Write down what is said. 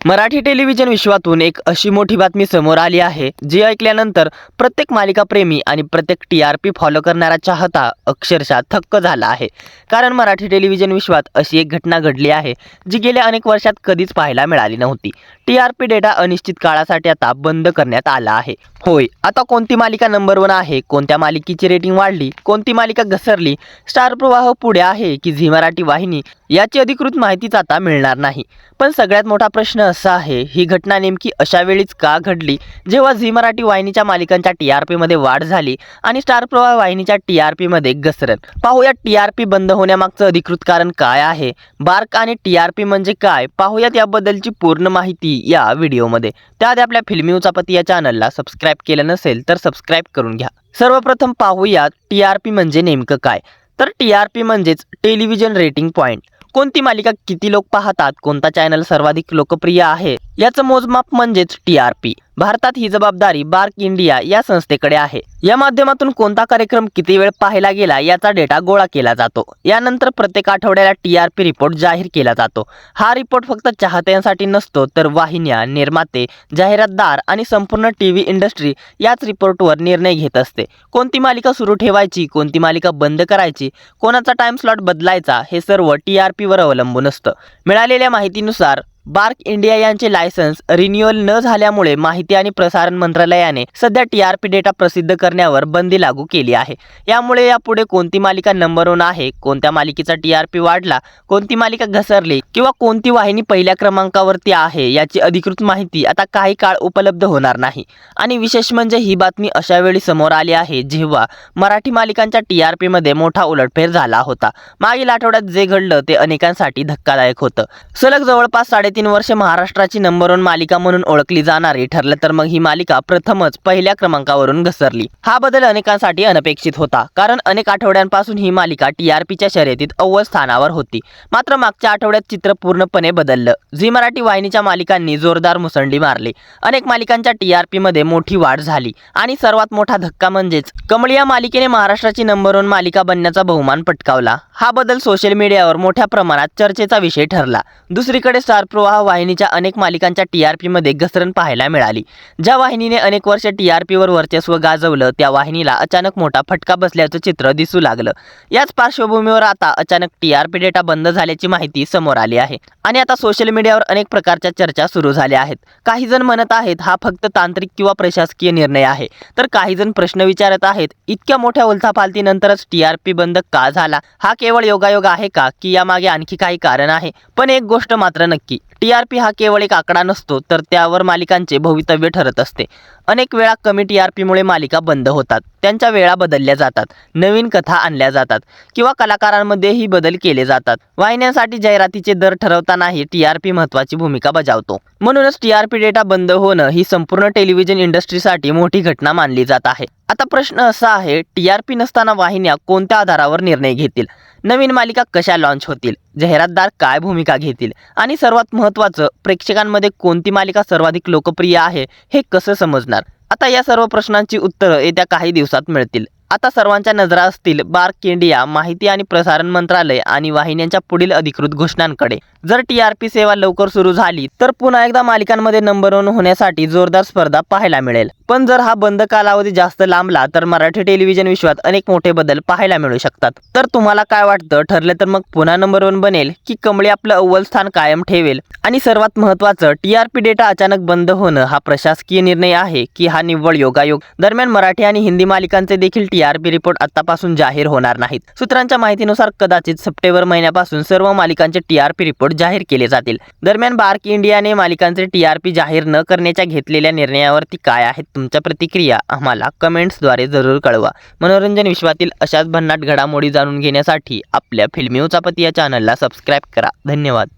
Marathi television विश्वातून एक अशी मोठी बातमी समोर आली आहे जी ऐकल्यानंतर प्रत्येक मालिका प्रेमी आणि प्रत्येक टीआरपी फॉलो करणारा चाहता अक्षरशः थक्क झाला आहे। कारण मराठी टेलिव्हिजन विश्वात अशी एक घटना घडली आहे जी गेल्या अनेक वर्षात कधीच पाहायला मिळाली नव्हती। टीआरपी डेटा अनिश्चित काळासाठी आता बंद करण्यात आला आहे। होय, आता कोणती मालिका नंबर 1 आहे, कोणत्या मालिकेची रेटिंग वाढली, कोणती मालिका घसरली, स्टार प्रवाह पुढे आहे की झी मराठी वाहिनी याची अधिकृत माहितीच आता मिळणार नाही। पण सगळ्यात मोठा प्रश्न असा आहे, ही घटना नेमकी अशा वेळीच का घडली जेव्हा झी मराठी वाहिनीच्या मालिकांच्या टीआरपी मध्ये वाढ झाली आणि स्टार प्रवाह वाहिनीच्या टीआरपी मध्ये घसरण। पाहूया टीआरपी बंद होण्यामागचं अधिकृत कारण काय आहे, बार्क आणि टीआरपी म्हणजे काय, पाहूयात याबद्दलची पूर्ण माहिती या व्हिडिओमध्ये। त्याआधी आपल्या फिल्मी उचापती या चॅनलला सबस्क्राइब केलं नसेल तर सबस्क्राइब करून घ्या। सर्वप्रथम पाहूया टीआरपी म्हणजे नेमकं काय। तर टीआरपी म्हणजेच टेलिव्हिजन रेटिंग पॉइंट। कोणती मालिका किती लोक पाहतात, कोणता चॅनल सर्वाधिक लोकप्रिय आहे याचं मोजमाप म्हणजेच टीआरपी। भारतात ही जबाबदारी बार्क इंडिया या संस्थेकडे आहे। या माध्यमातून कोणता कार्यक्रम किती वेळ पाहिला गेला याचा डेटा गोळा केला जातो। यानंतर प्रत्येक आठवड्याला टीआरपी रिपोर्ट जाहीर केला जातो। हा रिपोर्ट फक्त चाहत्यांसाठी नसतो तर वाहिन्या, निर्माते, जाहिरातदार आणि संपूर्ण टीव्ही इंडस्ट्री याच रिपोर्टवर निर्णय घेत असते। कोणती मालिका सुरू ठेवायची, कोणती मालिका बंद करायची, कोणाचा टाइम स्लॉट बदलायचा हे सर्व टीआरपीवर अवलंबून असतं। मिळालेल्या माहितीनुसार बार्क इंडिया यांचे लायसन्स रिन्युअल न झाल्यामुळे माहिती आणि प्रसारण मंत्रालयाने सध्या टीआरपी डेटा प्रसिद्ध करण्यावर बंदी लागू केली आहे। यामुळे यापुढे कोणती मालिका नंबर 1 आहे, कोणत्या मालिकेचा टीआरपी वाढला, कोणती मालिका घसरली किंवा कोणती वाहिनी पहिल्या क्रमांकावरती आहे याची अधिकृत माहिती आता काही काळ उपलब्ध होणार नाही। आणि विशेष म्हणजे ही बातमी अशा वेळी समोर आली आहे जेव्हा मराठी मालिकांच्या टीआरपी मध्ये मोठा उलटफेर झाला होता। मागील आठवड्यात जे घडलं ते अनेकांसाठी धक्कादायक होतं। सलग जवळपास 3.5 वर्षे महाराष्ट्राची नंबर 1 मालिका म्हणून ओळखली जाणारी ठरलं तर मग ही मालिका प्रथमच पहिल्या क्रमांकावरून घसरली। हा बदल अनेकांसाठी अनपेक्षित होता, कारण अनेक आठवड्यांपासून ही मालिका टीआरपीच्या शर्यतीत अव्वल स्थानावर होती। मात्र मागच्या आठवड्यात चित्र पूर्णपणे बदललं। झी मराठी वाहिनीच्या मालिकांनी जोरदार मुसंडी मारली। अनेक मालिकांच्या टीआरपी मध्ये मोठी वाढ झाली आणि सर्वात मोठा धक्का म्हणजेच कमळ या मालिकेने महाराष्ट्राची नंबर 1 मालिका बनण्याचा बहुमान पटकावला। हा बदल सोशल मीडियावर मोठ्या प्रमाणात चर्चेचा विषय ठरला। दुसरीकडे स्टार प्रवाह वाहिनीच्या अनेक मालिकांच्या टीआरपी मध्ये घसरण पाहायला मिळाली। ज्या वाहिनीने अनेक वर्ष टीआरपीवर वर्चस्व गाजवलं त्या वाहिनीला अचानक मोठा फटका बसल्याचं चित्र दिसू लागलं। याच पार्श्वभूमीवर आता अचानक टीआरपी डेटा बंद झाल्याची माहिती समोर आली आहे आणि आता सोशल मीडियावर अनेक प्रकारच्या चर्चा सुरू झाल्या आहेत। काही जण म्हणत आहेत हा फक्त तांत्रिक किंवा प्रशासकीय निर्णय आहे, तर काही जण प्रश्न विचारत आहेत इतक्या मोठ्या उलथापालथीनंतरच टीआरपी बंद का झाला, हा केवळ योगायोग आहे का की यामागे आणखी काही कारण आहे। पण एक गोष्ट मात्र नक्की, टीआरपी हा केवळ एक आकडा नसतो तर त्यावर मालिकांचे भवितव्य ठरत असते। अनेक वेळा कमी टीआरपीमुळे मालिका बंद होतात, त्यांच्या वेळा बदलल्या जातात, नवीन कथा आणल्या जातात किंवा कलाकारांमध्येही बदल केले जातात। वाहिन्यांसाठी जाहिरातीचे दर ठरवतानाही टीआरपी महत्त्वाची भूमिका बजावतो। म्हणूनच टीआरपी डेटा बंद होणं ही संपूर्ण टेलिव्हिजन इंडस्ट्रीसाठी मोठी घटना मानली जात आहे। आता प्रश्न असा आहे, टीआरपी नसताना वाहिन्या कोणत्या आधारावर निर्णय घेतील, नवीन मालिका कशा लॉन्च होतील, जाहिरातदार काय भूमिका घेतील आणि सर्वात महत्त्वाचं प्रेक्षकांमध्ये कोणती मालिका सर्वाधिक लोकप्रिय आहे हे कसं समजणार। आता या सर्व प्रश्नांची उत्तरं येत्या काही दिवसात मिळतील। आता सर्वांच्या नजरा असतील बार्क इंडिया, माहिती आणि प्रसारण मंत्रालय आणि वाहिन्यांच्या पुढील अधिकृत घोषणांकडे। जर टीआरपी सेवा लवकर सुरू झाली तर पुन्हा एकदा मालिकांमध्ये नंबर 1 होण्यासाठी जोरदार स्पर्धा पाहायला मिळेल। पण जर हा बंद कालावधी जास्त लांबला तर मराठी टेलिव्हिजन विश्वात अनेक मोठे बदल पाहायला मिळू शकतात। तर तुम्हाला काय वाटतं, ठरलं तर मग पुन्हा नंबर 1 बनेल की कमळी आपलं अव्वल स्थान कायम ठेवेल? आणि सर्वात महत्त्वाचं, टीआरपी डेटा अचानक बंद होणं हा प्रशासकीय निर्णय आहे की हा निव्वळ योगायोग? दरम्यान मराठी आणि हिंदी मालिकांचे देखील टीआरपी रिपोर्ट आतापासून जाहीर होणार नाहीत। सूत्रांच्या माहितीनुसार कदाचित सप्टेंबर महिन्यापासून सर्व मालिकांचे टीआरपी रिपोर्ट जाहीर केले जातील। दरम्यान बार्क इंडियाने मालिकांचे टीआरपी जाहीर न करण्याच्या घेतलेल्या निर्णयावरती काय आहेत तुमच्या प्रतिक्रिया, आम्हाला कमेंट्सद्वारे जरूर कळवा। मनोरंजन विश्वातील अशाच भन्नाट घडामोडी जाणून घेण्यासाठी आपल्या फिल्मी उचापती या चॅनलला सबस्क्राइब करा। धन्यवाद।